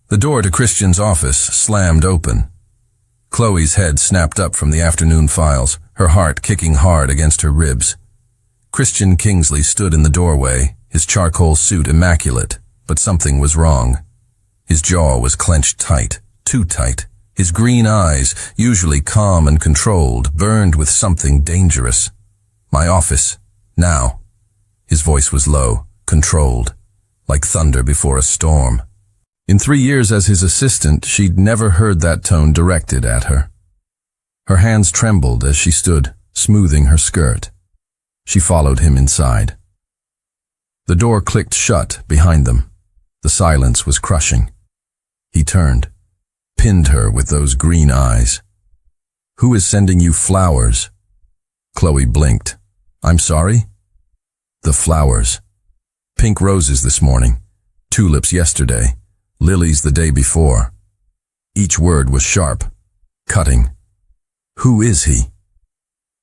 The door to Christian's office slammed open. Chloe's head snapped up from the afternoon files, her heart kicking hard against her ribs. Christian Kingsley stood in the doorway, his charcoal suit immaculate, but something was wrong. His jaw was clenched tight, too tight. His green eyes, usually calm and controlled, burned with something dangerous. "My office. Now." His voice was low, controlled, like thunder before a storm. In 3 years as his assistant, she'd never heard that tone directed at her. Her hands trembled as she stood, smoothing her skirt. She followed him inside. The door clicked shut behind them. The silence was crushing. He turned, pinned her with those green eyes. "Who is sending you flowers?" Chloe blinked. "I'm sorry?" "The flowers. Pink roses this morning, tulips yesterday, lilies the day before." Each word was sharp, cutting. "Who is he?"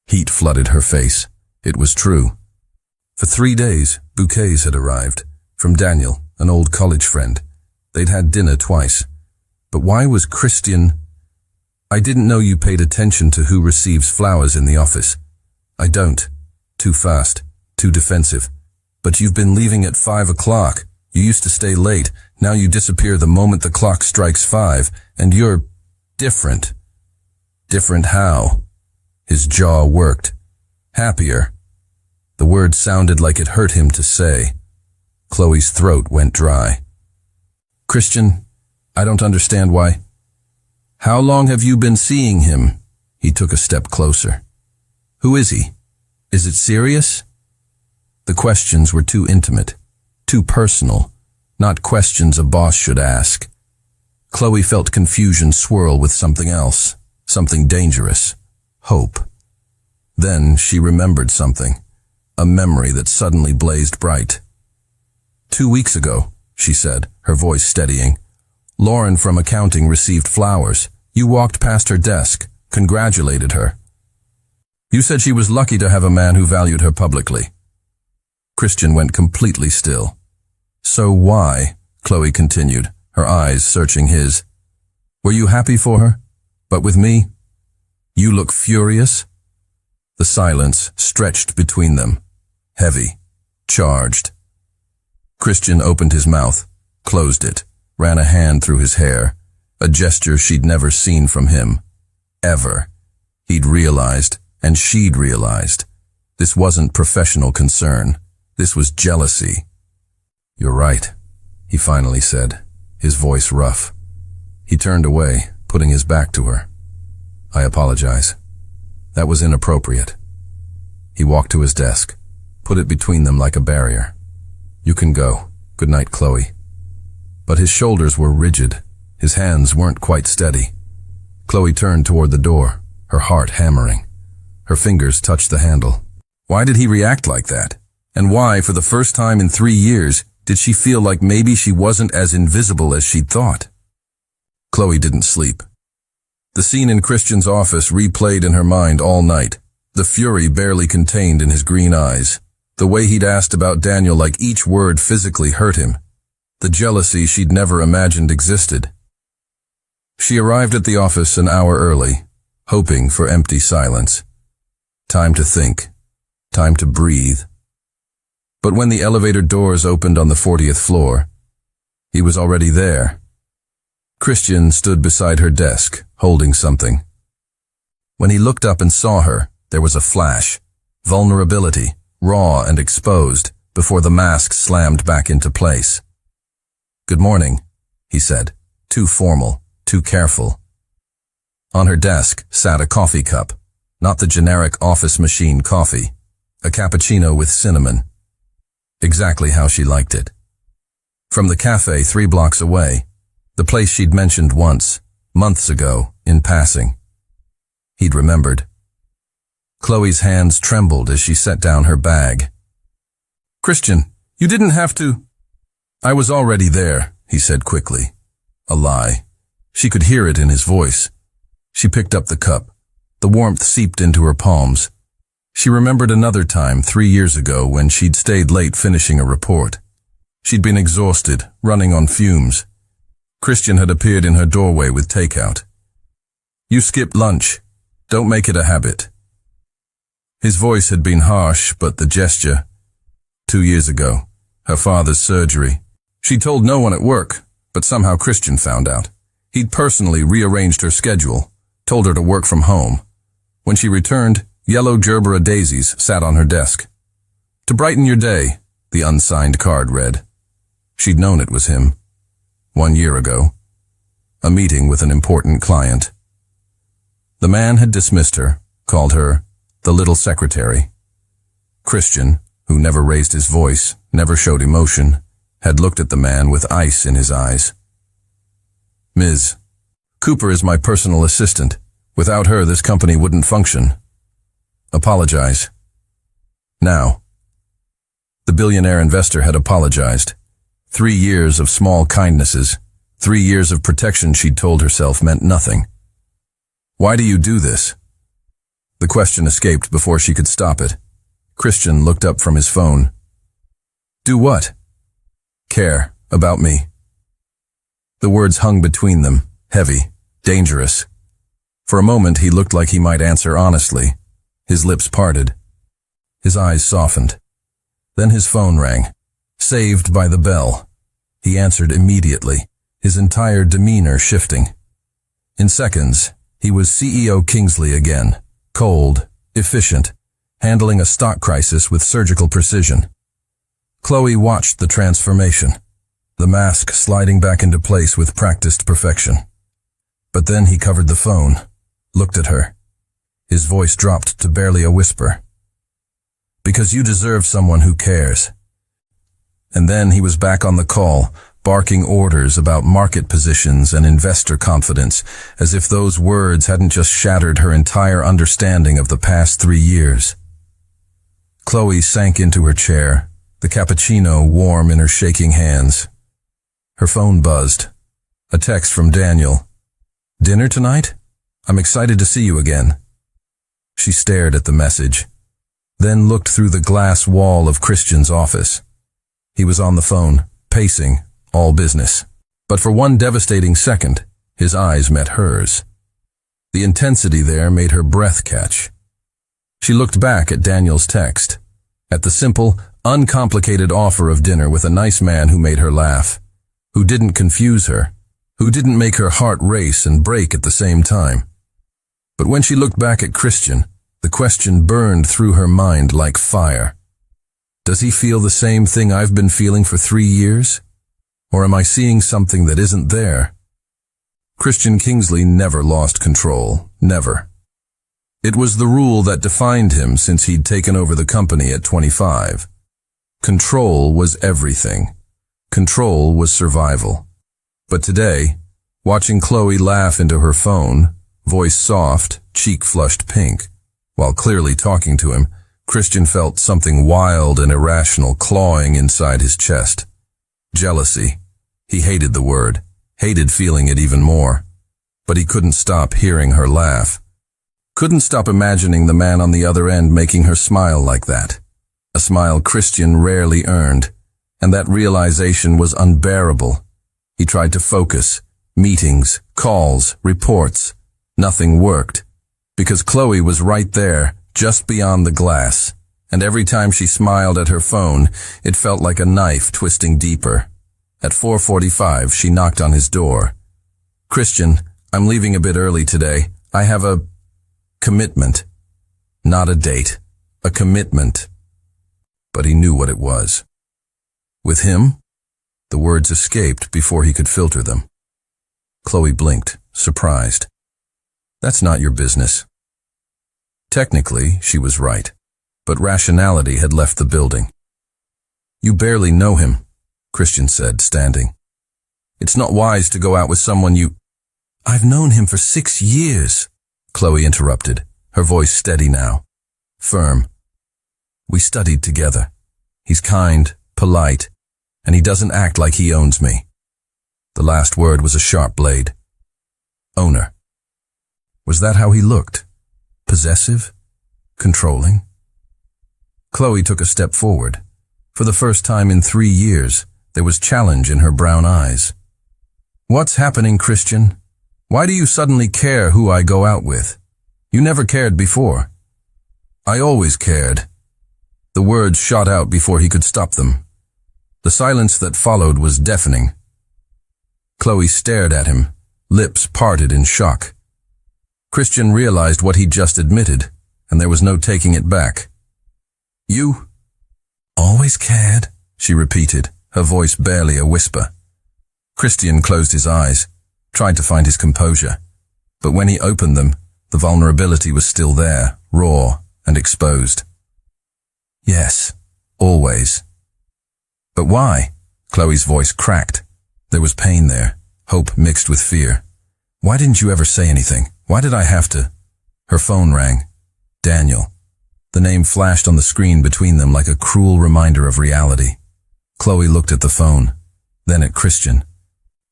Heat flooded her face. It was true. For 3 days, bouquets had arrived, from Daniel, an old college friend. They'd had dinner twice. But why was Christian... "I didn't know you paid attention to who receives flowers in the office." "I don't. Too fast, too defensive. But you've been leaving at 5 o'clock. You used to stay late. Now you disappear the moment the clock strikes 5, and you're different." "Different how?" His jaw worked. "Happier." The word sounded like it hurt him to say. Chloe's throat went dry. "Christian, I don't understand why." "How long have you been seeing him?" He took a step closer. "Who is he? Is it serious?" The questions were too intimate, too personal, not questions a boss should ask. Chloe felt confusion swirl with something else, something dangerous, hope. Then she remembered something, a memory that suddenly blazed bright. "2 weeks ago," she said, her voice steadying, "Lauren from accounting received flowers. You walked past her desk, congratulated her. You said she was lucky to have a man who valued her publicly." Christian went completely still. "So why?" Chloe continued, her eyes searching his. "Were you happy for her? But with me? You look furious?" The silence stretched between them, heavy, charged. Christian opened his mouth, closed it, ran a hand through his hair, a gesture she'd never seen from him. Ever. He'd realized, and she'd realized, this wasn't professional concern. This was jealousy. "You're right," he finally said, his voice rough. He turned away, putting his back to her. "I apologize. That was inappropriate." He walked to his desk, put it between them like a barrier. "You can go. Good night, Chloe." But his shoulders were rigid. His hands weren't quite steady. Chloe turned toward the door, her heart hammering. Her fingers touched the handle. Why did he react like that? And why, for the first time in 3 years, did she feel like maybe she wasn't as invisible as she'd thought? Chloe didn't sleep. The scene in Christian's office replayed in her mind all night, the fury barely contained in his green eyes, the way he'd asked about Daniel like each word physically hurt him, the jealousy she'd never imagined existed. She arrived at the office an hour early, hoping for empty silence. Time to think, time to breathe. But when the elevator doors opened on the 40th floor, he was already there. Christian stood beside her desk, holding something. When he looked up and saw her, there was a flash, vulnerability, raw and exposed, before the mask slammed back into place. "Good morning," he said, too formal, too careful. On her desk sat a coffee cup, not the generic office machine coffee, a cappuccino with cinnamon. Exactly how she liked it. From the cafe 3 blocks away, the place she'd mentioned once, months ago, in passing. He'd remembered. Chloe's hands trembled as she set down her bag. "Christian, you didn't have to..." "I was already there," he said quickly. A lie. She could hear it in his voice. She picked up the cup. The warmth seeped into her palms. She remembered another time 3 years ago when she'd stayed late finishing a report. She'd been exhausted, running on fumes. Christian had appeared in her doorway with takeout. "You skipped lunch. Don't make it a habit." His voice had been harsh, but the gesture. 2 years ago, her father's surgery. She told no one at work, but somehow Christian found out. He'd personally rearranged her schedule, told her to work from home. When she returned, yellow gerbera daisies sat on her desk. "To brighten your day," the unsigned card read. She'd known it was him. 1 year ago. A meeting with an important client. The man had dismissed her, called her the little secretary. Christian, who never raised his voice, never showed emotion, had looked at the man with ice in his eyes. "Ms. Cooper is my personal assistant. Without her, this company wouldn't function. Apologize." Now. The billionaire investor had apologized. 3 years of small kindnesses, 3 years of protection she'd told herself meant nothing. "Why do you do this?" The question escaped before she could stop it. Christian looked up from his phone. "Do what?" "Care about me." The words hung between them, heavy, dangerous. For a moment he looked like he might answer honestly. His lips parted. His eyes softened. Then his phone rang. Saved by the bell. He answered immediately, his entire demeanor shifting. In seconds, he was CEO Kingsley again, cold, efficient, handling a stock crisis with surgical precision. Chloe watched the transformation, the mask sliding back into place with practiced perfection. But then he covered the phone, looked at her. His voice dropped to barely a whisper. "Because you deserve someone who cares." And then he was back on the call, barking orders about market positions and investor confidence, as if those words hadn't just shattered her entire understanding of the past 3 years. Chloe sank into her chair, the cappuccino warm in her shaking hands. Her phone buzzed. A text from Daniel. "Dinner tonight? I'm excited to see you again." She stared at the message, then looked through the glass wall of Christian's office. He was on the phone, pacing, all business. But for one devastating second, his eyes met hers. The intensity there made her breath catch. She looked back at Daniel's text, at the simple, uncomplicated offer of dinner with a nice man who made her laugh, who didn't confuse her, who didn't make her heart race and break at the same time. But when she looked back at Christian, the question burned through her mind like fire. Does he feel the same thing I've been feeling for 3 years? Or am I seeing something that isn't there? Christian Kingsley never lost control, never. It was the rule that defined him since he'd taken over the company at 25. Control was everything. Control was survival. But today, watching Chloe laugh into her phone, voice soft, cheek flushed pink, while clearly talking to him, Christian felt something wild and irrational clawing inside his chest. Jealousy. He hated the word, hated feeling it even more. But he couldn't stop hearing her laugh. Couldn't stop imagining the man on the other end making her smile like that. A smile Christian rarely earned, and that realization was unbearable. He tried to focus. Meetings, calls, reports. Nothing worked. Because Chloe was right there, just beyond the glass, and every time she smiled at her phone, it felt like a knife twisting deeper. At 4:45, she knocked on his door. "Christian, I'm leaving a bit early today. I have a commitment." Not a date, a commitment. But he knew what it was. With him, the words escaped before he could filter them. Chloe blinked, surprised. "That's not your business." Technically, she was right, but rationality had left the building. "You barely know him," Christian said, standing. "It's not wise to go out with someone you—" "I've known him for 6 years," Chloe interrupted, her voice steady now, firm. "We studied together. He's kind, polite, and he doesn't act like he owns me." The last word was a sharp blade. Owner. Was that how he looked? Possessive? Controlling? Chloe took a step forward. For the first time in 3 years, there was challenge in her brown eyes. What's happening, Christian? Why do you suddenly care who I go out with? You never cared before. I always cared. The words shot out before he could stop them. The silence that followed was deafening. Chloe stared at him, lips parted in shock. Christian realized what he'd just admitted, and there was no taking it back. You always cared, she repeated, her voice barely a whisper. Christian closed his eyes, tried to find his composure, but when he opened them, the vulnerability was still there, raw and exposed. Yes, always. But why? Chloe's voice cracked. There was pain there, hope mixed with fear. Why didn't you ever say anything? Why did I have to? Her phone rang. Daniel. The name flashed on the screen between them like a cruel reminder of reality. Chloe looked at the phone, then at Christian.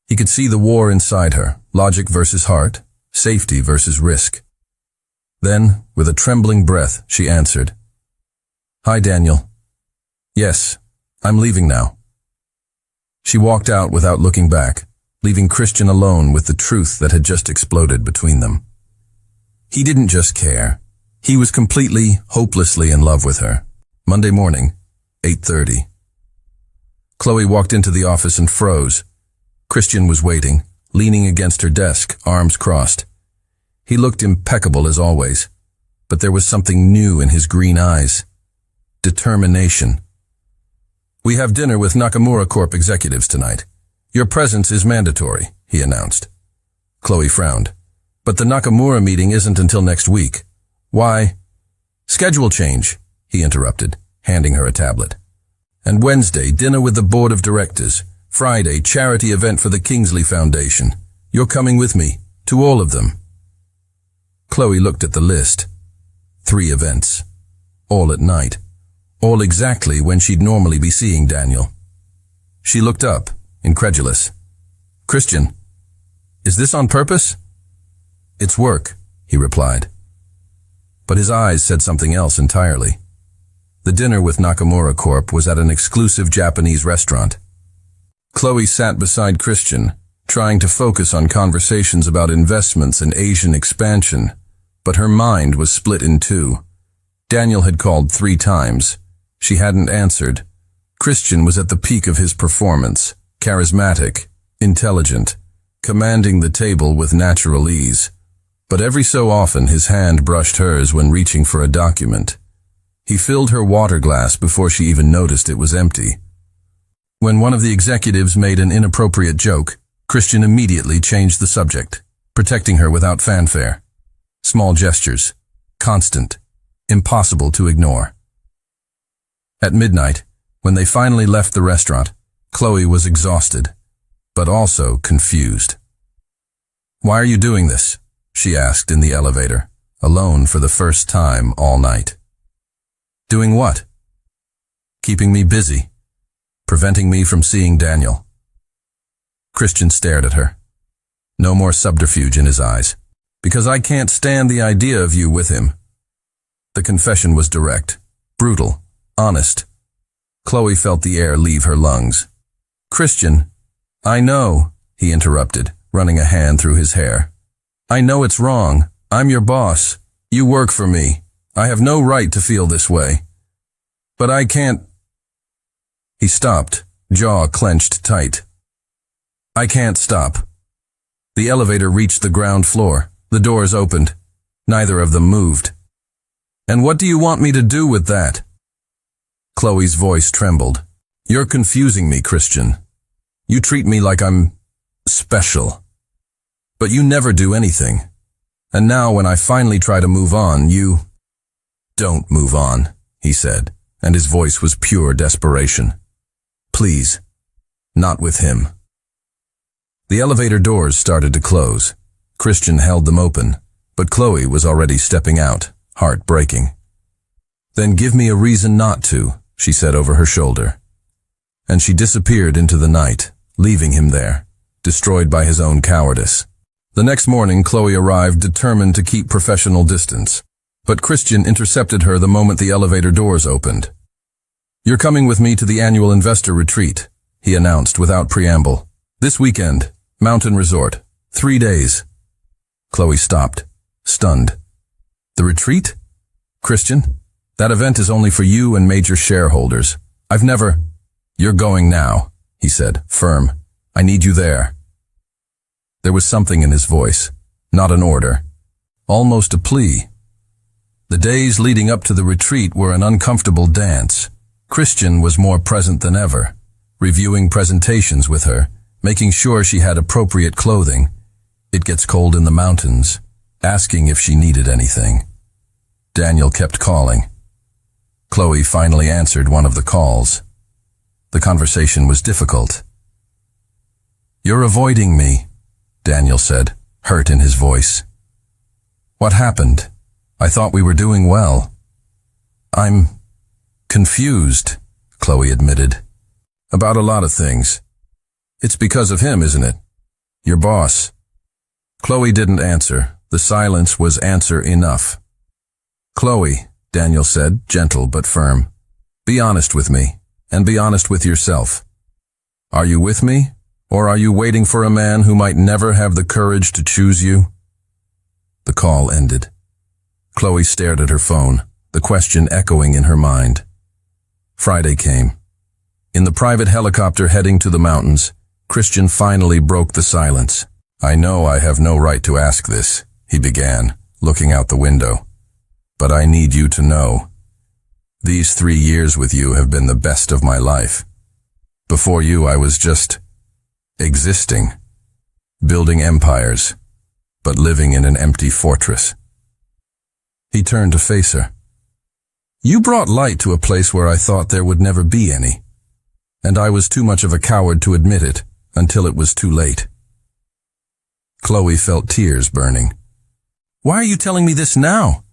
He could see the war inside her, logic versus heart, safety versus risk. Then, with a trembling breath, she answered. Hi, Daniel. Yes, I'm leaving now. She walked out without looking back, leaving Christian alone with the truth that had just exploded between them. He didn't just care. He was completely, hopelessly in love with her. Monday morning, 8:30. Chloe walked into the office and froze. Christian was waiting, leaning against her desk, arms crossed. He looked impeccable as always, but there was something new in his green eyes. Determination. We have dinner with Nakamura Corp executives tonight. Your presence is mandatory, he announced. Chloe frowned. But the Nakamura meeting isn't until next week. Why? Schedule change, he interrupted, handing her a tablet. And Wednesday, dinner with the board of directors. Friday, charity event for the Kingsley Foundation. You're coming with me, to all of them. Chloe looked at the list. 3 events. All at night. All exactly when she'd normally be seeing Daniel. She looked up, incredulous. Christian, is this on purpose? It's work, he replied. But his eyes said something else entirely. The dinner with Nakamura Corp was at an exclusive Japanese restaurant. Chloe sat beside Christian, trying to focus on conversations about investments and Asian expansion, but her mind was split in two. Daniel had called 3 times. She hadn't answered. Christian was at the peak of his performance, charismatic, intelligent, commanding the table with natural ease. But every so often his hand brushed hers when reaching for a document. He filled her water glass before she even noticed it was empty. When one of the executives made an inappropriate joke, Christian immediately changed the subject, protecting her without fanfare. Small gestures, constant, impossible to ignore. At midnight, when they finally left the restaurant, Chloe was exhausted, but also confused. Why are you doing this? She asked in the elevator, alone for the first time all night. Doing what? Keeping me busy, preventing me from seeing Daniel. Christian stared at her. No more subterfuge in his eyes. Because I can't stand the idea of you with him. The confession was direct, brutal, honest. Chloe felt the air leave her lungs. Christian, I know, he interrupted, running a hand through his hair. I know it's wrong. I'm your boss. You work for me. I have no right to feel this way. But I can't. He stopped, jaw clenched tight. I can't stop. The elevator reached the ground floor. The doors opened. Neither of them moved. And what do you want me to do with that? Chloe's voice trembled. You're confusing me, Christian. You treat me like I'm special. But you never do anything. And now when I finally try to move on, you don't move on, he said, and his voice was pure desperation. Please, not with him. The elevator doors started to close. Christian held them open, but Chloe was already stepping out, heart breaking. Then give me a reason not to, she said over her shoulder. And she disappeared into the night, leaving him there, destroyed by his own cowardice. The next morning, Chloe arrived determined to keep professional distance, but Christian intercepted her the moment the elevator doors opened. You're coming with me to the annual investor retreat, he announced without preamble. This weekend, Mountain resort. 3 days. Chloe stopped, stunned. The retreat? Christian, that event is only for you and major shareholders. I've never... You're going now, he said, firm. I need you there. There was something in his voice, not an order, almost a plea. The days leading up to the retreat were an uncomfortable dance. Christian was more present than ever, reviewing presentations with her, making sure she had appropriate clothing. It gets cold in the mountains, asking if she needed anything. Daniel kept calling. Chloe finally answered one of the calls. The conversation was difficult. "You're avoiding me," Daniel said, hurt in his voice. "What happened? I thought we were doing well." "I'm confused," Chloe admitted. "About a lot of things. It's because of him, isn't it? Your boss." Chloe didn't answer. The silence was answer enough. "Chloe," Daniel said, gentle but firm, "be honest with me, and be honest with yourself. Are you with me, or are you waiting for a man who might never have the courage to choose you?" The call ended. Chloe stared at her phone, the question echoing in her mind. Friday came. In the private helicopter heading to the mountains, Christian finally broke the silence. "I know I have no right to ask this," he began, looking out the window. "But I need you to know. These 3 years with you have been the best of my life. Before you, I was just existing, building empires, but living in an empty fortress." He turned to face her. "You brought light to a place where I thought there would never be any, and I was too much of a coward to admit it until it was too late." Chloe felt tears burning. "Why are you telling me this now?"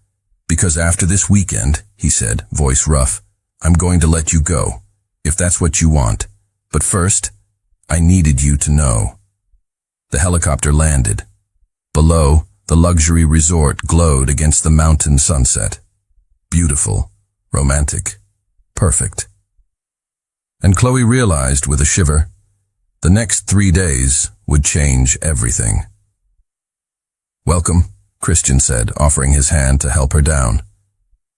"Because after this weekend," he said, voice rough, "I'm going to let you go, if that's what you want. But first, I needed you to know." The helicopter landed. Below, the luxury resort glowed against the mountain sunset. Beautiful, romantic, perfect. And Chloe realized with a shiver, the next 3 days would change everything. "Welcome," Christian said, offering his hand to help her down.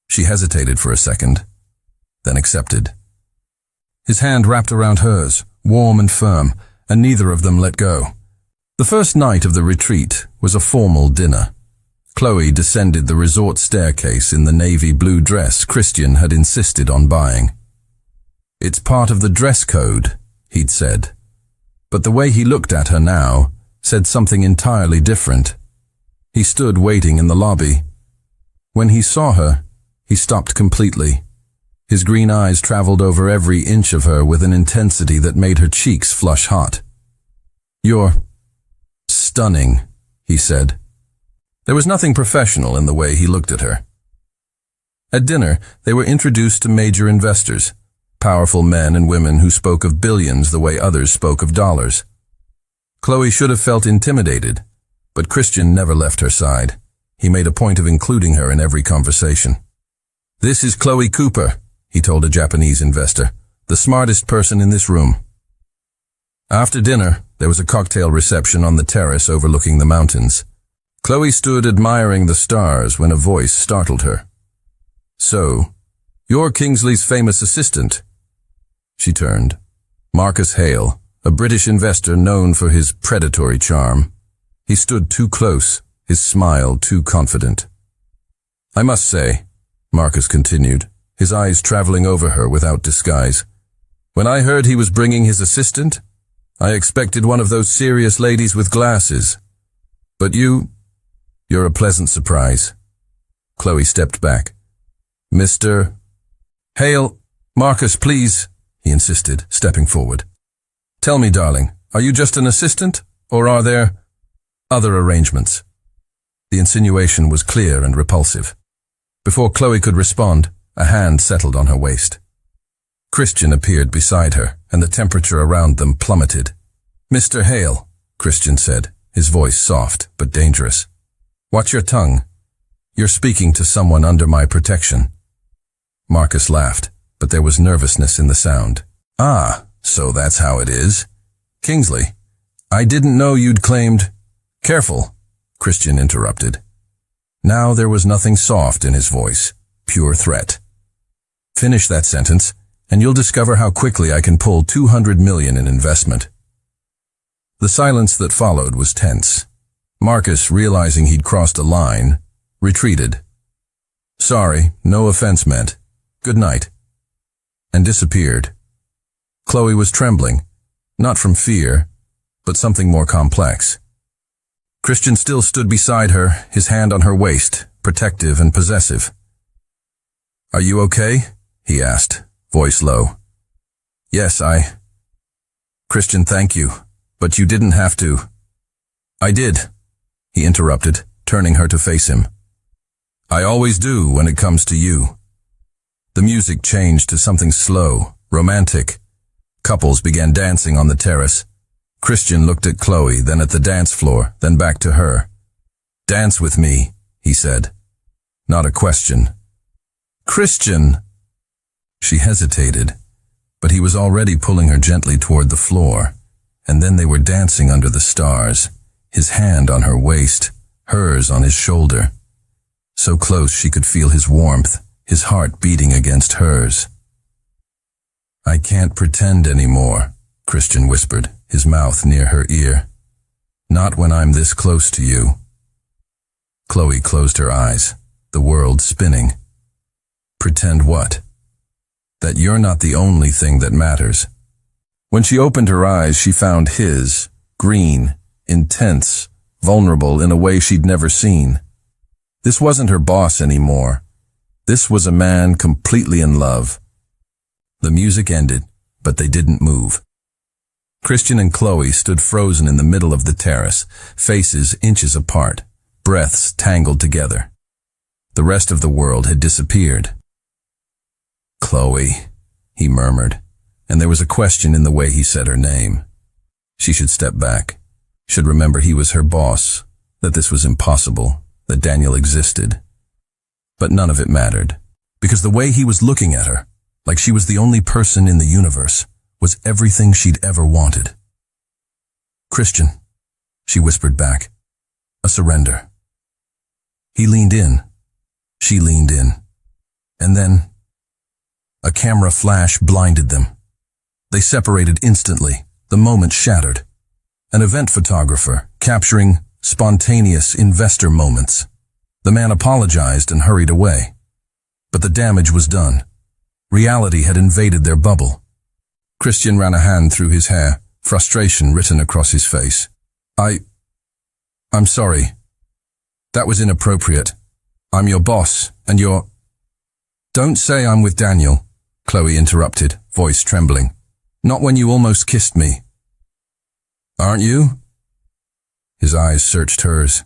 She hesitated for a second, then accepted. His hand wrapped around hers, warm and firm, and neither of them let go. The first night of the retreat was a formal dinner. Chloe descended the resort staircase in the navy blue dress Christian had insisted on buying. "It's part of the dress code," he'd said. But the way he looked at her now said something entirely different. He stood waiting in the lobby. When he saw her, he stopped completely. His green eyes traveled over every inch of her with an intensity that made her cheeks flush hot. "You're stunning," he said. There was nothing professional in the way he looked at her. At dinner, they were introduced to major investors, powerful men and women who spoke of billions the way others spoke of dollars. Chloe should have felt intimidated, but Christian never left her side. He made a point of including her in every conversation. "This is Chloe Cooper," he told a Japanese investor, "the smartest person in this room." After dinner, there was a cocktail reception on the terrace overlooking the mountains. Chloe stood admiring the stars when a voice startled her. "So, you're Kingsley's famous assistant." She turned. Marcus Hale, a British investor known for his predatory charm. He stood too close, his smile too confident. "I must say," Marcus continued, his eyes traveling over her without disguise, "when I heard he was bringing his assistant, I expected one of those serious ladies with glasses. But you're a pleasant surprise." Chloe stepped back. "Mr. Hale, Marcus, please," he insisted, stepping forward. "Tell me, darling, are you just an assistant, or are there other arrangements?" The insinuation was clear and repulsive. Before Chloe could respond, a hand settled on her waist. Christian appeared beside her, and the temperature around them plummeted. "Mr. Hale," Christian said, his voice soft but dangerous. "Watch your tongue. You're speaking to someone under my protection." Marcus laughed, but there was nervousness in the sound. "Ah, so that's how it is. Kingsley, I didn't know you'd claimed— Careful, Christian interrupted. Now there was nothing soft in his voice, pure threat. Finish that sentence, and you'll discover how quickly I can pull 200 million in investment. The silence that followed was tense. Marcus, realizing he'd crossed a line, retreated. Sorry, no offense meant. Good night. And disappeared. Chloe was trembling, not from fear, but something more complex. Christian still stood beside her, his hand on her waist, protective and possessive. Are you okay? He asked, voice low. Yes, Christian, thank you, but you didn't have to. I did, he interrupted, turning her to face him. I always do when it comes to you. The music changed to something slow, romantic. Couples began dancing on the terrace. Christian looked at Chloe, then at the dance floor, then back to her. Dance with me, he said. Not a question. Christian! She hesitated, but he was already pulling her gently toward the floor, and then they were dancing under the stars, his hand on her waist, hers on his shoulder. So close she could feel his warmth, his heart beating against hers. I can't pretend anymore, Christian whispered, his mouth near her ear. Not when I'm this close to you. Chloe closed her eyes, the world spinning. Pretend what? That you're not the only thing that matters. When she opened her eyes, she found his, green, intense, vulnerable in a way she'd never seen. This wasn't her boss anymore. This was a man completely in love. The music ended, but they didn't move. Christian and Chloe stood frozen in the middle of the terrace, faces inches apart, breaths tangled together. The rest of the world had disappeared. Chloe, he murmured, and there was a question in the way he said her name. She should step back, should remember he was her boss, that this was impossible, that Daniel existed. But none of it mattered, because the way he was looking at her, like she was the only person in the universe, was everything she'd ever wanted. Christian, she whispered back, a surrender. He leaned in. She leaned in. And then, a camera flash blinded them. They separated instantly, the moment shattered. An event photographer, capturing spontaneous investor moments. The man apologized and hurried away. But the damage was done. Reality had invaded their bubble. Christian ran a hand through his hair, frustration written across his face. I'm sorry. That was inappropriate. I'm your boss, and you're— Don't say I'm with Daniel, Chloe interrupted, voice trembling. Not when you almost kissed me. Aren't you? His eyes searched hers.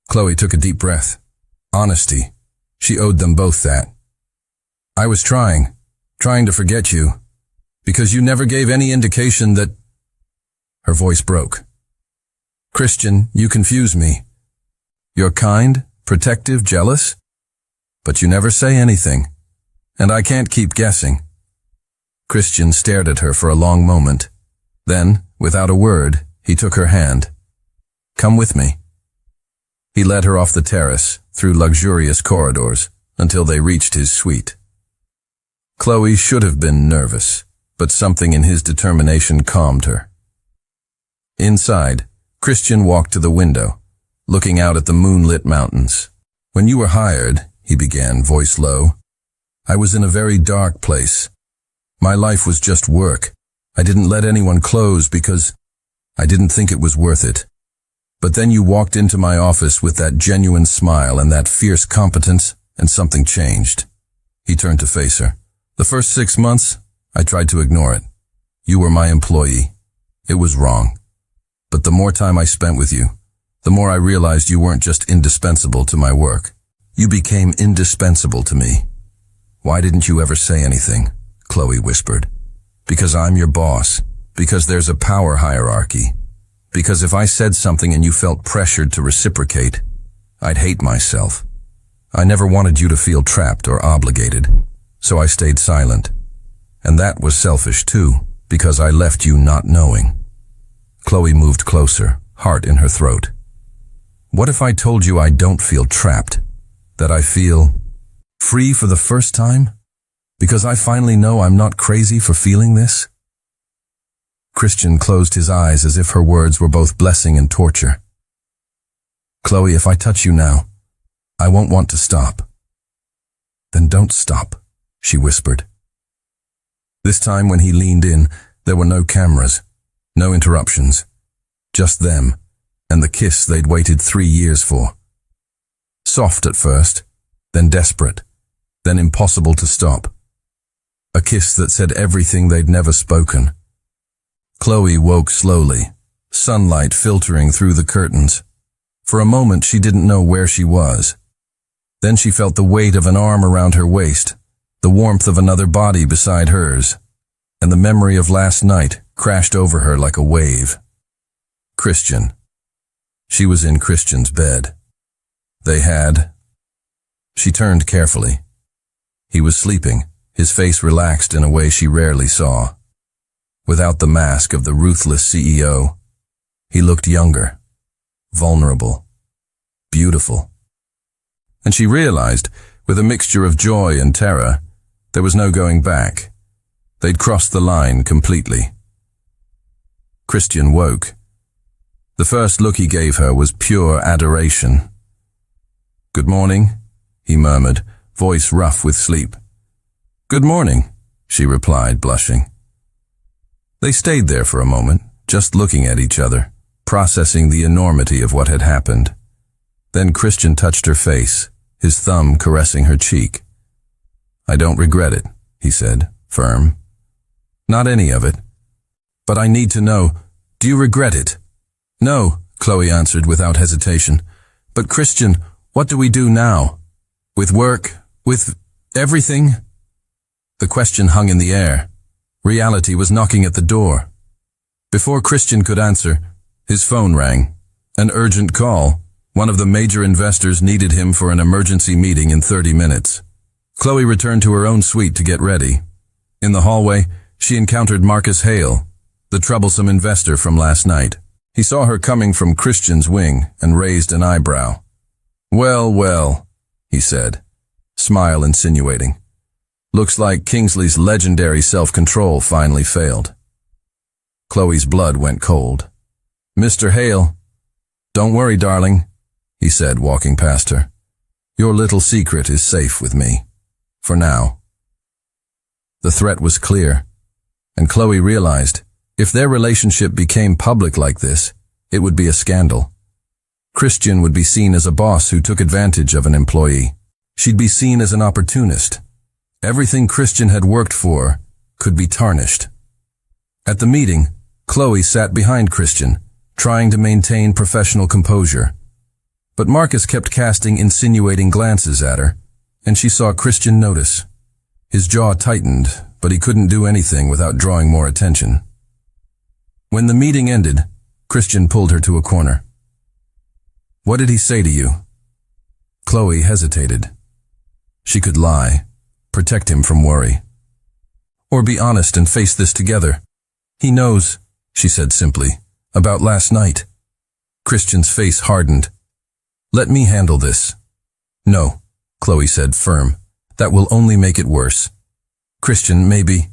Chloe took a deep breath. Honesty. She owed them both that. I was trying to forget you, because you never gave any indication that— Her voice broke. Christian, you confuse me. You're kind, protective, jealous, but you never say anything, and I can't keep guessing. Christian stared at her for a long moment. Then, without a word, he took her hand. Come with me. He led her off the terrace, through luxurious corridors, until they reached his suite. Chloe should have been nervous, but something in his determination calmed her. Inside, Christian walked to the window, looking out at the moonlit mountains. When you were hired, he began, voice low, I was in a very dark place. My life was just work. I didn't let anyone close because I didn't think it was worth it. But then you walked into my office with that genuine smile and that fierce competence, and something changed. He turned to face her. The first 6 months, I tried to ignore it. You were my employee. It was wrong. But the more time I spent with you, the more I realized you weren't just indispensable to my work. You became indispensable to me. Why didn't you ever say anything? Chloe whispered. Because I'm your boss. Because there's a power hierarchy. Because if I said something and you felt pressured to reciprocate, I'd hate myself. I never wanted you to feel trapped or obligated, so I stayed silent. And that was selfish too, because I left you not knowing. Chloe moved closer, heart in her throat. What if I told you I don't feel trapped? That I feel free for the first time? Because I finally know I'm not crazy for feeling this? Christian closed his eyes as if her words were both blessing and torture. Chloe, if I touch you now, I won't want to stop. Then don't stop, she whispered. This time when he leaned in, there were no cameras, no interruptions, just them and the kiss they'd waited 3 years for. Soft at first, then desperate, then impossible to stop. A kiss that said everything they'd never spoken. Chloe woke slowly, sunlight filtering through the curtains. For a moment she didn't know where she was. Then she felt the weight of an arm around her waist, the warmth of another body beside hers, and the memory of last night crashed over her like a wave. Christian. She was in Christian's bed. She turned carefully. He was sleeping, his face relaxed in a way she rarely saw. Without the mask of the ruthless CEO, he looked younger, vulnerable, beautiful. And she realized, with a mixture of joy and terror, there was no going back. They'd crossed the line completely. Christian woke. The first look he gave her was pure adoration. "Good morning," he murmured, voice rough with sleep. "Good morning," she replied, blushing. They stayed there for a moment, just looking at each other, processing the enormity of what had happened. Then Christian touched her face, his thumb caressing her cheek. "I don't regret it," he said, firm. "Not any of it. But I need to know, do you regret it?" "No," Chloe answered without hesitation. "But Christian, what do we do now? With work? With everything?" The question hung in the air. Reality was knocking at the door. Before Christian could answer, his phone rang. An urgent call. One of the major investors needed him for an emergency meeting in 30 minutes. Chloe returned to her own suite to get ready. In the hallway, she encountered Marcus Hale, the troublesome investor from last night. He saw her coming from Christian's wing and raised an eyebrow. "Well, well," he said, smile insinuating. "Looks like Kingsley's legendary self-control finally failed." Chloe's blood went cold. "Mr. Hale, don't worry, darling," he said, walking past her. "Your little secret is safe with me. For now." The threat was clear, and Chloe realized if their relationship became public like this, it would be a scandal. Christian would be seen as a boss who took advantage of an employee. She'd be seen as an opportunist. Everything Christian had worked for could be tarnished. At the meeting, Chloe sat behind Christian, trying to maintain professional composure. But Marcus kept casting insinuating glances at her, and she saw Christian notice. His jaw tightened, but he couldn't do anything without drawing more attention. When the meeting ended, Christian pulled her to a corner. "What did he say to you?" Chloe hesitated. She could lie, protect him from worry. Or be honest and face this together. "He knows," she said simply, "about last night." Christian's face hardened. "Let me handle this." "No," Chloe said, firm. "That will only make it worse. Christian, maybe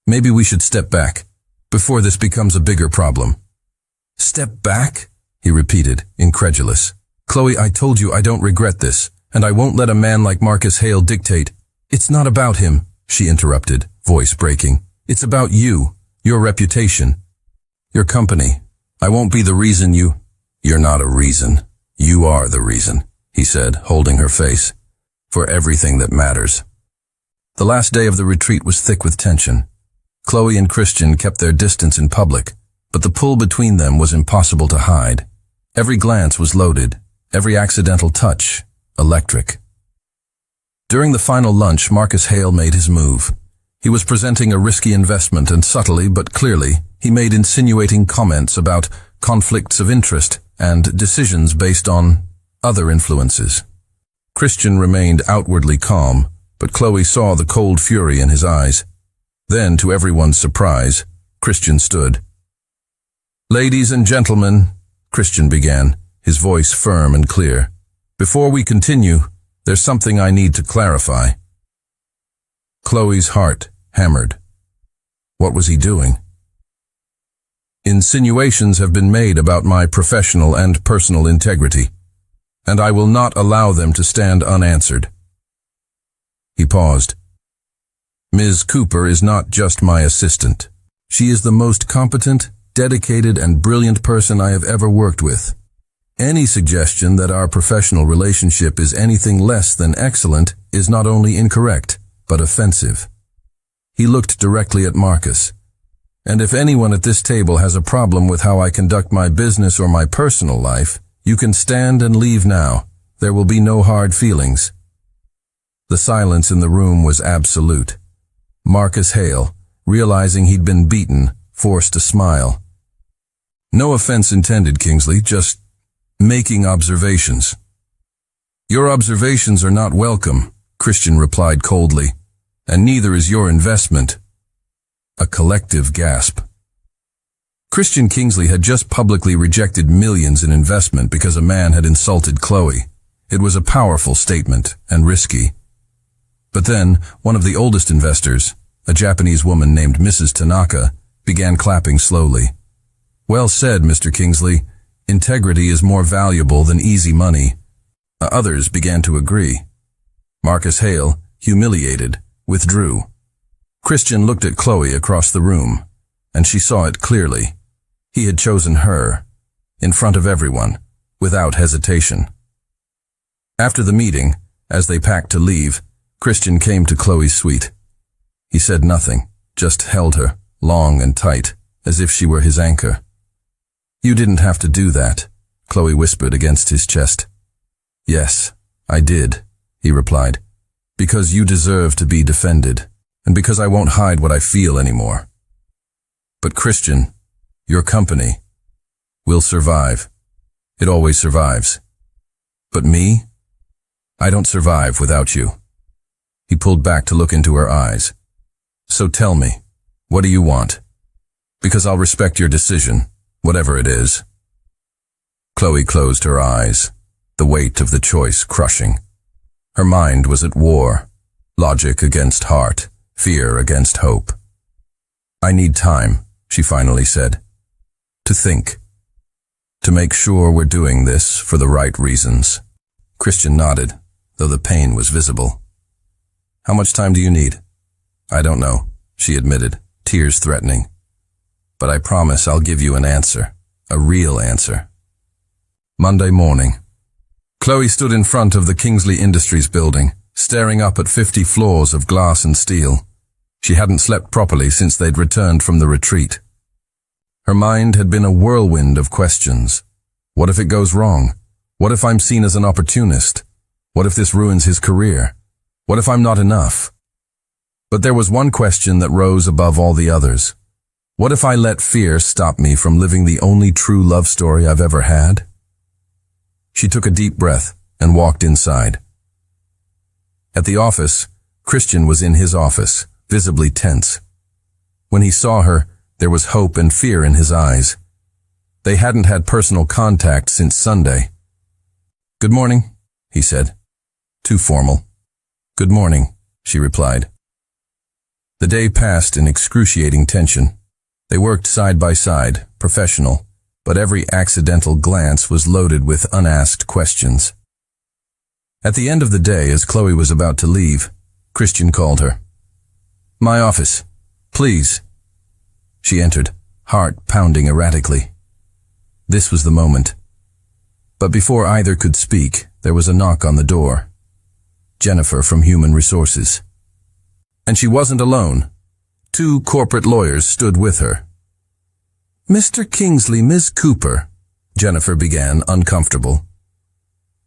we should step back, before this becomes a bigger problem." "Step back?" he repeated, incredulous. "Chloe, I told you I don't regret this, and I won't let a man like Marcus Hale dictate." "It's not about him," she interrupted, voice breaking. "It's about you, your reputation, your company. I won't be the reason you—" "You're not a reason. You are the reason," he said, holding her face. "For everything that matters." The last day of the retreat was thick with tension. Chloe and Christian kept their distance in public, but the pull between them was impossible to hide. Every glance was loaded, every accidental touch, electric. During the final lunch, Marcus Hale made his move. He was presenting a risky investment, and subtly but clearly, he made insinuating comments about conflicts of interest and decisions based on other influences. Christian remained outwardly calm, but Chloe saw the cold fury in his eyes. Then, to everyone's surprise, Christian stood. Ladies and gentlemen, Christian began, his voice firm and clear. Before we continue, there's something I need to clarify. Chloe's heart hammered. What was he doing? Insinuations have been made about my professional and personal integrity, and I will not allow them to stand unanswered. He paused. Ms. Cooper is not just my assistant. She is the most competent, dedicated, and brilliant person I have ever worked with. Any suggestion that our professional relationship is anything less than excellent is not only incorrect, but offensive. He looked directly at Marcus. And if anyone at this table has a problem with how I conduct my business or my personal life, you can stand and leave now. There will be no hard feelings. The silence in the room was absolute. Marcus Hale, realizing he'd been beaten, forced a smile. No offense intended, Kingsley, just making observations. Your observations are not welcome, Christian replied coldly, and neither is your investment. A collective gasp. Christian Kingsley had just publicly rejected millions in investment because a man had insulted Chloe. It was a powerful statement and risky. But then, one of the oldest investors, a Japanese woman named Mrs. Tanaka, began clapping slowly. Well said, Mr. Kingsley. Integrity is more valuable than easy money. Others began to agree. Marcus Hale, humiliated, withdrew. Christian looked at Chloe across the room, and she saw it clearly. He had chosen her, in front of everyone, without hesitation. After the meeting, as they packed to leave, Christian came to Chloe's suite. He said nothing, just held her, long and tight, as if she were his anchor. You didn't have to do that, Chloe whispered against his chest. Yes, I did, he replied, because you deserve to be defended, and because I won't hide what I feel anymore. But Christian, your company will survive. It always survives. But me? I don't survive without you. He pulled back to look into her eyes. So tell me, what do you want? Because I'll respect your decision, whatever it is. Chloe closed her eyes, the weight of the choice crushing. Her mind was at war, logic against heart, fear against hope. I need time, she finally said, to think, to make sure we're doing this for the right reasons. Christian nodded, though the pain was visible. How much time do you need? I don't know, she admitted, tears threatening. But I promise I'll give you an answer, a real answer. Monday morning. Chloe stood in front of the Kingsley Industries building, staring up at 50 floors of glass and steel. She hadn't slept properly since they'd returned from the retreat. Her mind had been a whirlwind of questions. What if it goes wrong? What if I'm seen as an opportunist? What if this ruins his career? What if I'm not enough? But there was one question that rose above all the others. What if I let fear stop me from living the only true love story I've ever had? She took a deep breath and walked inside. At the office, Christian was in his office, visibly tense. When he saw her, there was hope and fear in his eyes. They hadn't had personal contact since Sunday. Good morning, he said. Too formal. Good morning, she replied. The day passed in excruciating tension. They worked side by side, professional, but every accidental glance was loaded with unasked questions. At the end of the day, as Chloe was about to leave, Christian called her. My office, please. She entered, heart pounding erratically. This was the moment. But before either could speak, there was a knock on the door. Jennifer from Human Resources. And she wasn't alone. 2 corporate lawyers stood with her. Mr. Kingsley, Ms. Cooper, Jennifer began, uncomfortable.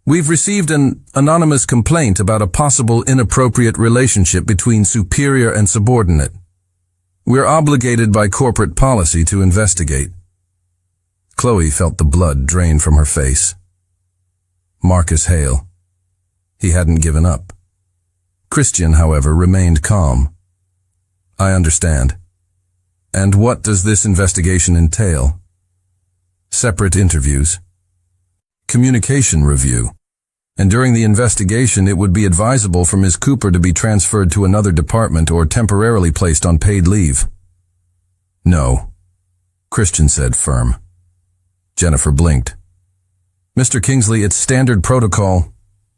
We've received an anonymous complaint about a possible inappropriate relationship between superior and subordinate. We're obligated by corporate policy to investigate. Chloe felt the blood drain from her face. Marcus Hale. He hadn't given up. Christian, however, remained calm. I understand. And what does this investigation entail? separate interviews, communication review, and during the investigation it would be advisable for Ms. Cooper to be transferred to another department or temporarily placed on paid leave. No, Christian said, firm. Jennifer blinked. Mr. Kingsley, it's standard protocol.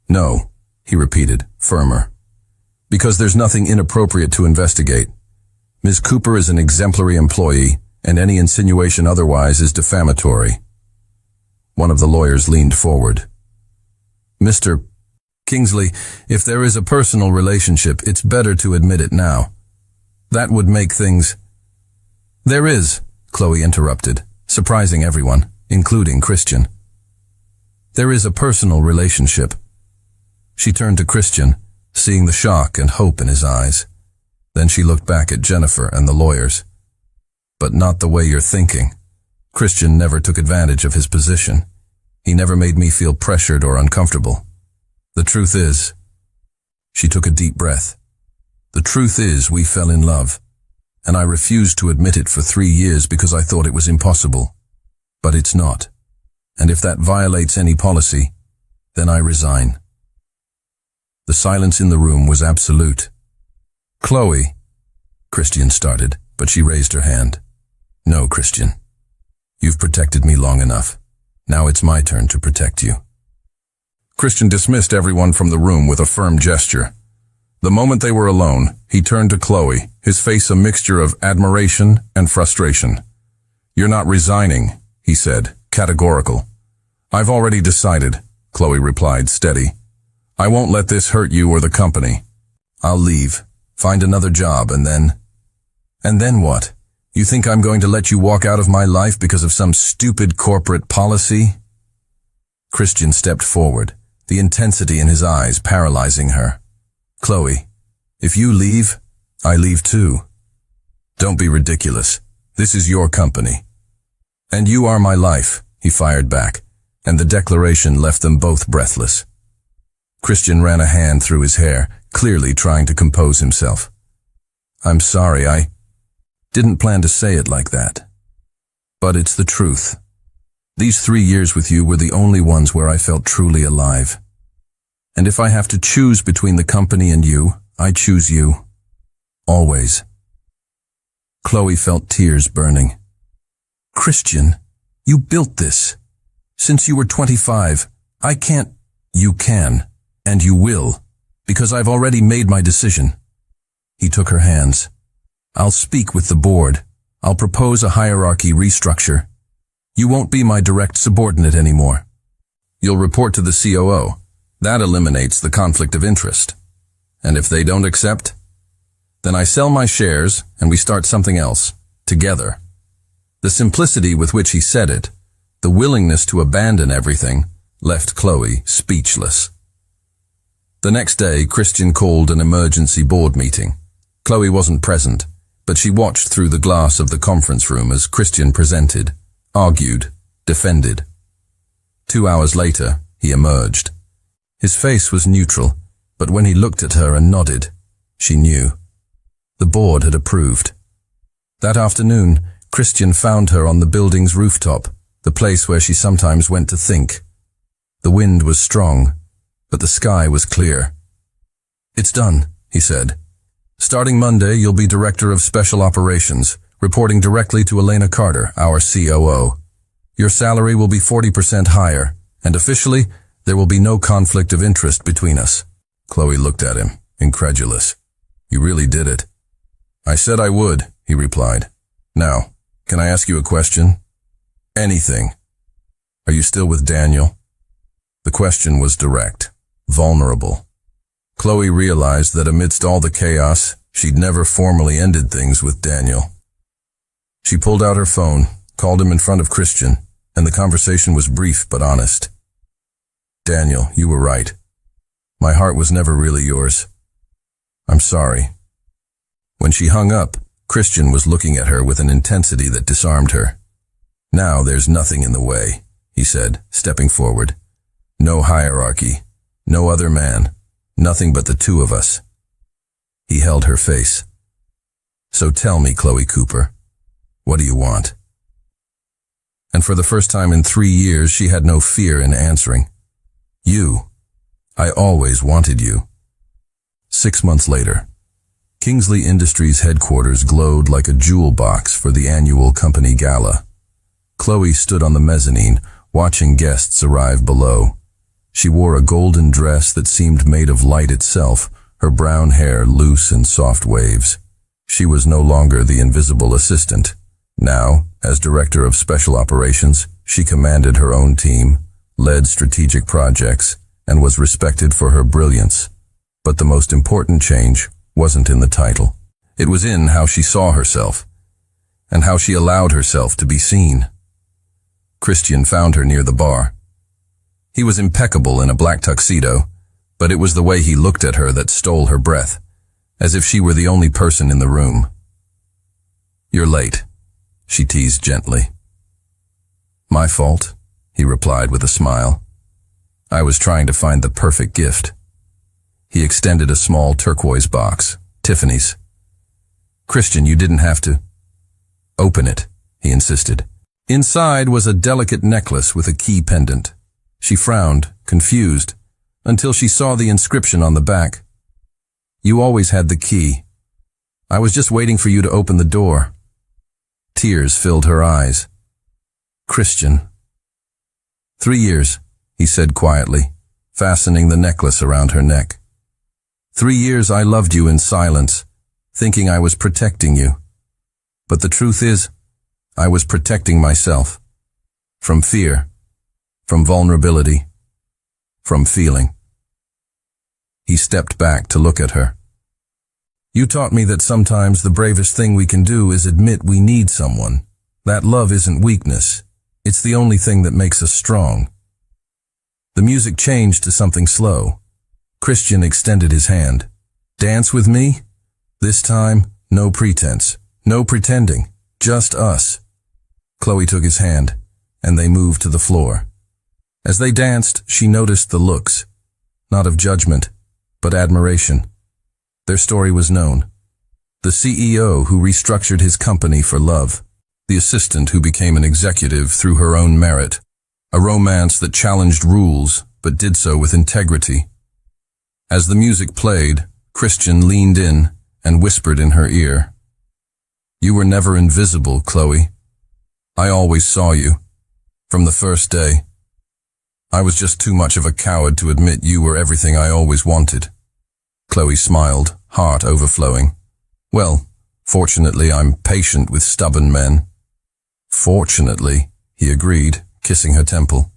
No, he repeated, firmer. Because there's nothing inappropriate to investigate. Ms. Cooper is an exemplary employee, and any insinuation otherwise is defamatory. One of the lawyers leaned forward. Mr. Kingsley, if there is a personal relationship, it's better to admit it now. That would make things— There is, Chloe interrupted, surprising everyone, including Christian. There is a personal relationship. She turned to Christian, seeing the shock and hope in his eyes. Then she looked back at Jennifer and the lawyers. But not the way you're thinking. Christian never took advantage of his position. He never made me feel pressured or uncomfortable. The truth is— She took a deep breath. The truth is we fell in love, and I refused to admit it for 3 years because I thought it was impossible. But it's not. And if that violates any policy, then I resign. The silence in the room was absolute. Chloe, Christian started, but she raised her hand. No, Christian. You've protected me long enough. Now it's my turn to protect you. Christian dismissed everyone from the room with a firm gesture. The moment they were alone, he turned to Chloe, his face a mixture of admiration and frustration. You're not resigning, he said, categorical. I've already decided, Chloe replied, steady. I won't let this hurt you or the company. I'll leave, find another job, and then— And then what? You think I'm going to let you walk out of my life because of some stupid corporate policy? Christian stepped forward, the intensity in his eyes paralyzing her. Chloe, if you leave, I leave too. Don't be ridiculous. This is your company. And you are my life, he fired back, and the declaration left them both breathless. Christian ran a hand through his hair, clearly trying to compose himself. I'm sorry, I didn't plan to say it like that. But it's the truth. These 3 years with you were the only ones where I felt truly alive. And if I have to choose between the company and you, I choose you. Always. Chloe felt tears burning. Christian, you built this. Since you were 25, I can't— You can, and you will, because I've already made my decision. He took her hands. I'll speak with the board. I'll propose a hierarchy restructure. You won't be my direct subordinate anymore. You'll report to the COO. That eliminates the conflict of interest. And if they don't accept, then I sell my shares and we start something else, together. The simplicity with which he said it, the willingness to abandon everything, left Chloe speechless. The next day, Christian called an emergency board meeting. Chloe wasn't present, but she watched through the glass of the conference room as Christian presented, argued, defended. 2 hours later, he emerged. His face was neutral, but when he looked at her and nodded, she knew. The board had approved. That afternoon, Christian found her on the building's rooftop, the place where she sometimes went to think. The wind was strong, but the sky was clear. It's done, he said. Starting Monday, you'll be Director of Special Operations, reporting directly to Elena Carter, our COO. Your salary will be 40% higher, and officially, there will be no conflict of interest between us. Chloe looked at him, incredulous. You really did it. I said I would, he replied. Now, can I ask you a question? Anything. Are you still with Daniel? The question was direct, vulnerable. Chloe realized that amidst all the chaos, she'd never formally ended things with Daniel. She pulled out her phone, called him in front of Christian, and the conversation was brief but honest. Daniel, you were right. My heart was never really yours. I'm sorry. When she hung up, Christian was looking at her with an intensity that disarmed her. Now there's nothing in the way, he said, stepping forward. No hierarchy, no other man, nothing but the two of us. He held her face. So tell me, Chloe Cooper, what do you want? and for the first time in 3 years she had no fear in answering. You. I always wanted you. 6 months later, Kingsley Industries headquarters glowed like a jewel box for the annual company gala. Chloe stood on the mezzanine, watching guests arrive below. She wore a golden dress that seemed made of light itself, her brown hair loose in soft waves. She was no longer the invisible assistant. Now, as director of special operations, she commanded her own team, led strategic projects, and was respected for her brilliance. But the most important change wasn't in the title. It was in how she saw herself, and how she allowed herself to be seen. Christian found her near the bar. He was impeccable in a black tuxedo, but it was the way he looked at her that stole her breath, as if she were the only person in the room. "You're late," she teased gently. "My fault," he replied with a smile. "I was trying to find the perfect gift." He extended a small turquoise box, Tiffany's. "Christian, you didn't have to." "Open it," he insisted. Inside was a delicate necklace with a key pendant. She frowned, confused, until she saw the inscription on the back. "You always had the key. I was just waiting for you to open the door." Tears filled her eyes. "Christian." 3 years, he said quietly, fastening the necklace around her neck. 3 years I loved you in silence, thinking I was protecting you. But the truth is, I was protecting myself. From fear, from vulnerability, from feeling. He stepped back to look at her. "You taught me that sometimes the bravest thing we can do is admit we need someone. That love isn't weakness. It's the only thing that makes us strong." The music changed to something slow. Christian extended his hand. "Dance with me? This time, no pretense, no pretending, just us." Chloe took his hand, and they moved to the floor. As they danced, she noticed the looks, not of judgment, but admiration. Their story was known. The CEO who restructured his company for love, the assistant who became an executive through her own merit, a romance that challenged rules but did so with integrity. As the music played, Christian leaned in and whispered in her ear, "You were never invisible, Chloe. I always saw you, from the first day. I was just too much of a coward to admit you were everything I always wanted." Chloe smiled, heart overflowing. "Well, fortunately I'm patient with stubborn men." "Fortunately," he agreed, kissing her temple.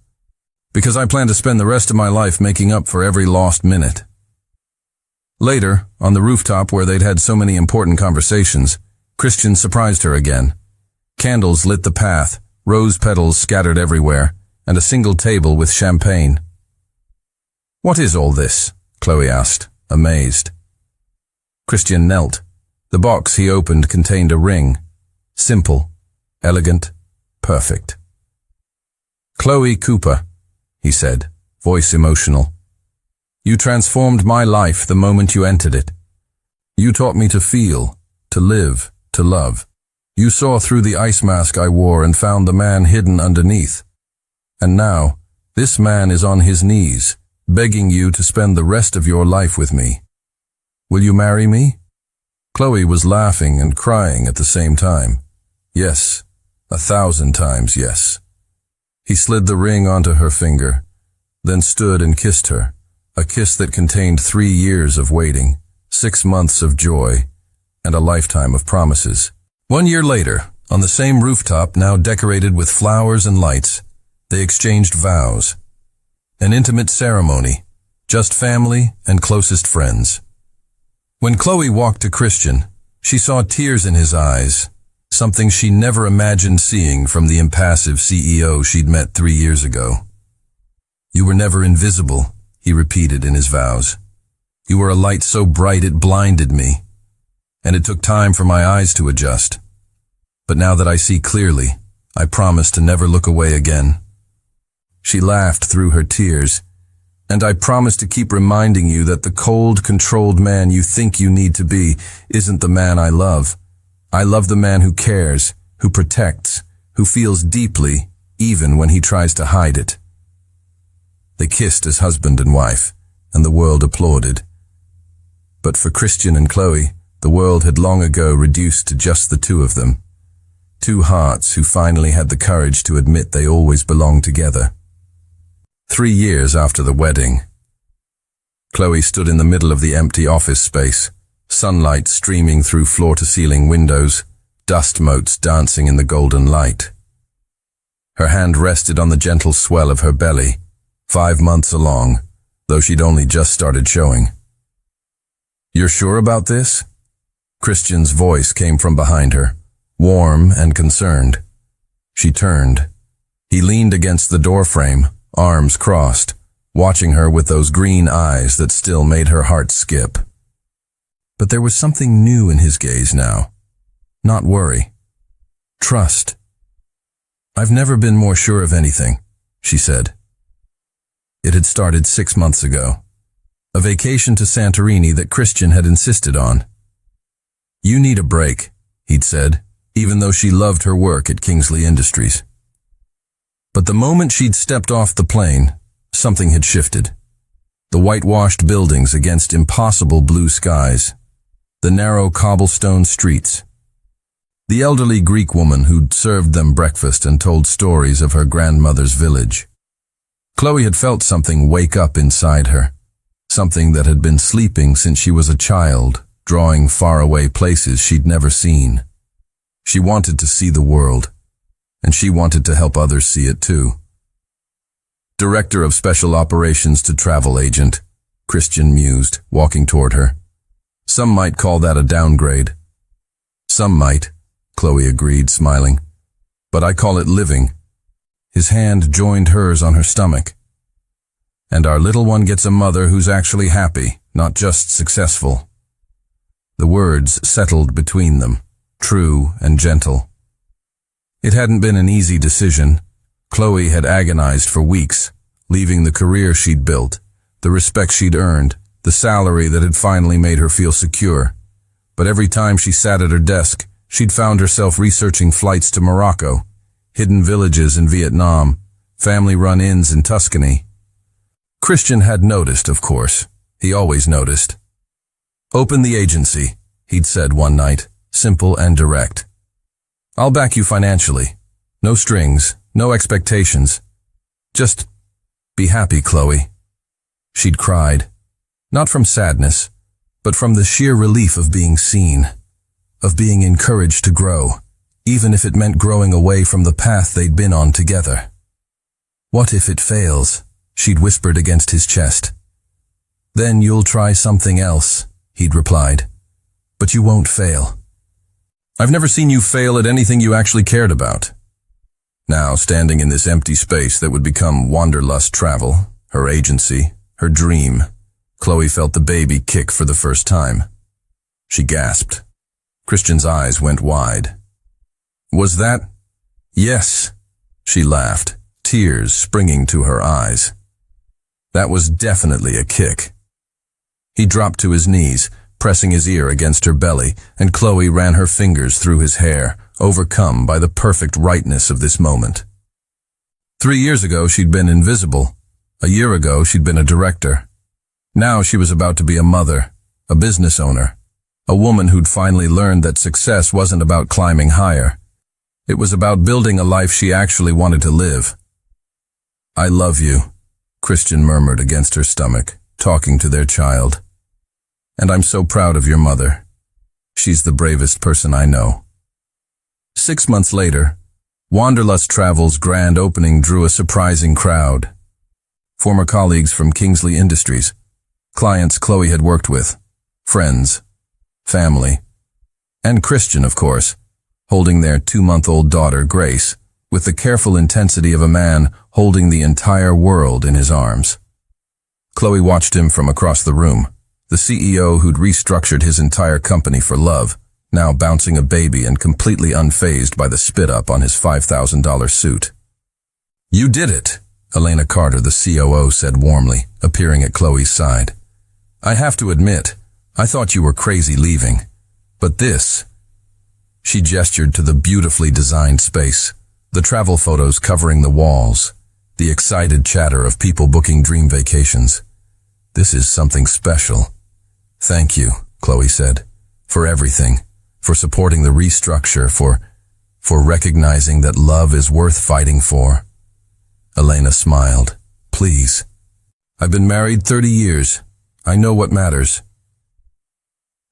"Because I plan to spend the rest of my life making up for every lost minute." Later, on the rooftop where they'd had so many important conversations, Christian surprised her again. Candles lit the path, rose petals scattered everywhere, and a single table with champagne. "What is all this?" Chloe asked, amazed. Christian knelt. The box he opened contained a ring. Simple, elegant, perfect. "Chloe Cooper," he said, voice emotional. "You transformed my life the moment you entered it. You taught me to feel, to live, to love. You saw through the ice mask I wore and found the man hidden underneath. And now, this man is on his knees, begging you to spend the rest of your life with me. Will you marry me?" Chloe was laughing and crying at the same time. Yes, 1,000 times yes. He slid the ring onto her finger, then stood and kissed her, a kiss that contained 3 years of waiting, 6 months of joy, and a lifetime of promises. 1 year later, on the same rooftop now decorated with flowers and lights, they exchanged vows. An intimate ceremony, just family and closest friends. When Chloe walked to Christian, she saw tears in his eyes, something she never imagined seeing from the impassive CEO she'd met 3 years ago. "You were never invisible," he repeated in his vows. "You were a light so bright it blinded me, and it took time for my eyes to adjust. But now that I see clearly, I promise to never look away again." She laughed through her tears. "And I promise to keep reminding you that the cold, controlled man you think you need to be isn't the man I love. I love the man who cares, who protects, who feels deeply, even when he tries to hide it. They kissed as husband and wife, and the world applauded. But for Christian and Chloe, the world had long ago reduced to just the two of them. Two hearts who finally had the courage to admit they always belonged together. 3 years after the wedding, Chloe stood in the middle of the empty office space, sunlight streaming through floor-to-ceiling windows, dust motes dancing in the golden light. Her hand rested on the gentle swell of her belly, 5 months along, though she'd only just started showing. "You're sure about this?" Christian's voice came from behind her, warm and concerned. She turned. He leaned against the doorframe, arms crossed, watching her with those green eyes that still made her heart skip. But there was something new in his gaze now. Not worry. Trust. "I've never been more sure of anything," she said. It had started 6 months ago. A vacation to Santorini that Christian had insisted on. "You need a break," he'd said, even though she loved her work at Kingsley Industries. But the moment she'd stepped off the plane, something had shifted. The whitewashed buildings against impossible blue skies. The narrow cobblestone streets. The elderly Greek woman who'd served them breakfast and told stories of her grandmother's village. Chloe had felt something wake up inside her. Something that had been sleeping since she was a child, drawing faraway places she'd never seen. She wanted to see the world, and she wanted to help others see it too. Director of Special Operations to Travel Agent, Christian mused, walking toward her. Some might call that a downgrade. Some might, Chloe agreed, smiling. But I call it living. His hand joined hers on her stomach. And our little one gets a mother who's actually happy, not just successful. The words settled between them, true and gentle. It hadn't been an easy decision. Chloe had agonized for weeks, leaving the career she'd built, the respect she'd earned, the salary that had finally made her feel secure. But every time she sat at her desk, she'd found herself researching flights to Morocco, hidden villages in Vietnam, family-run inns in Tuscany. Christian had noticed, of course. He always noticed. "Open the agency," he'd said one night, simple and direct. "I'll back you financially. No strings, no expectations. Just be happy, Chloe." She'd cried, not from sadness, but from the sheer relief of being seen, of being encouraged to grow, even if it meant growing away from the path they'd been on together. "What if it fails?" she'd whispered against his chest. "Then you'll try something else," he'd replied. "But you won't fail." "I've never seen you fail at anything you actually cared about." Now, standing in this empty space that would become Wanderlust Travel, her agency, her dream, Chloe felt the baby kick for the first time. She gasped. Christian's eyes went wide. "Was that?" "Yes," she laughed, tears springing to her eyes. "That was definitely a kick." He dropped to his knees, pressing his ear against her belly, and Chloe ran her fingers through his hair, overcome by the perfect rightness of this moment. 3 years ago, she'd been invisible. A year ago, she'd been a director. Now she was about to be a mother, a business owner, a woman who'd finally learned that success wasn't about climbing higher. It was about building a life she actually wanted to live. "I love you," Christian murmured against her stomach, talking to their child. "And I'm so proud of your mother. She's the bravest person I know." 6 months later, Wanderlust Travel's grand opening drew a surprising crowd. Former colleagues from Kingsley Industries, clients Chloe had worked with, friends, family, and Christian, of course, holding their 2-month-old daughter, Grace, with the careful intensity of a man holding the entire world in his arms. Chloe watched him from across the room, the CEO who'd restructured his entire company for love, now bouncing a baby and completely unfazed by the spit-up on his $5,000 suit. "You did it," Elena Carter, the COO, said warmly, appearing at Chloe's side. "I have to admit, I thought you were crazy leaving. But this..." She gestured to the beautifully designed space, The travel photos covering the walls, the excited chatter of people booking dream vacations. This is something special. Thank you, Chloe said, for everything, for supporting the restructure, for recognizing that love is worth fighting for. Elena smiled. Please. I've been married 30 years. I know what matters.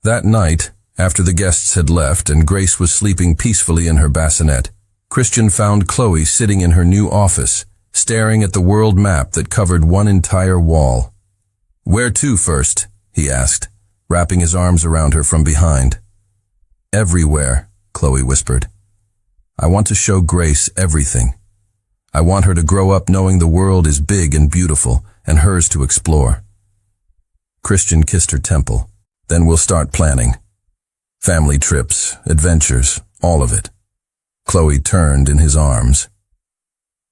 That night, after the guests had left and Grace was sleeping peacefully in her bassinet, Christian found Chloe sitting in her new office, staring at the world map that covered one entire wall. Where to first? He asked, wrapping his arms around her from behind. Everywhere, Chloe whispered. I want to show Grace everything. I want her to grow up knowing the world is big and beautiful and hers to explore. Christian kissed her temple. Then we'll start planning. Family trips, adventures, all of it. Chloe turned in his arms.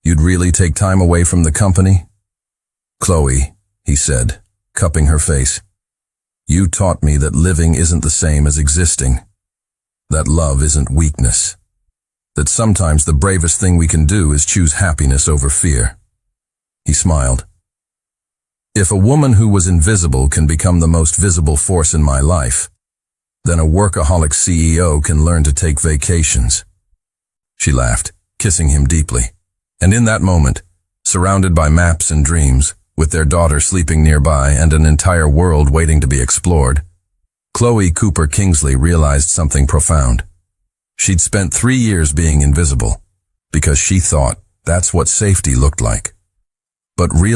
You'd really take time away from the company? Chloe, he said, cupping her face. You taught me that living isn't the same as existing. That love isn't weakness. That sometimes the bravest thing we can do is choose happiness over fear. He smiled. If a woman who was invisible can become the most visible force in my life, then a workaholic CEO can learn to take vacations. She laughed, kissing him deeply. And in that moment, surrounded by maps and dreams, with their daughter sleeping nearby and an entire world waiting to be explored, Chloe Cooper Kingsley realized something profound. She'd spent 3 years being invisible, because she thought that's what safety looked like. But real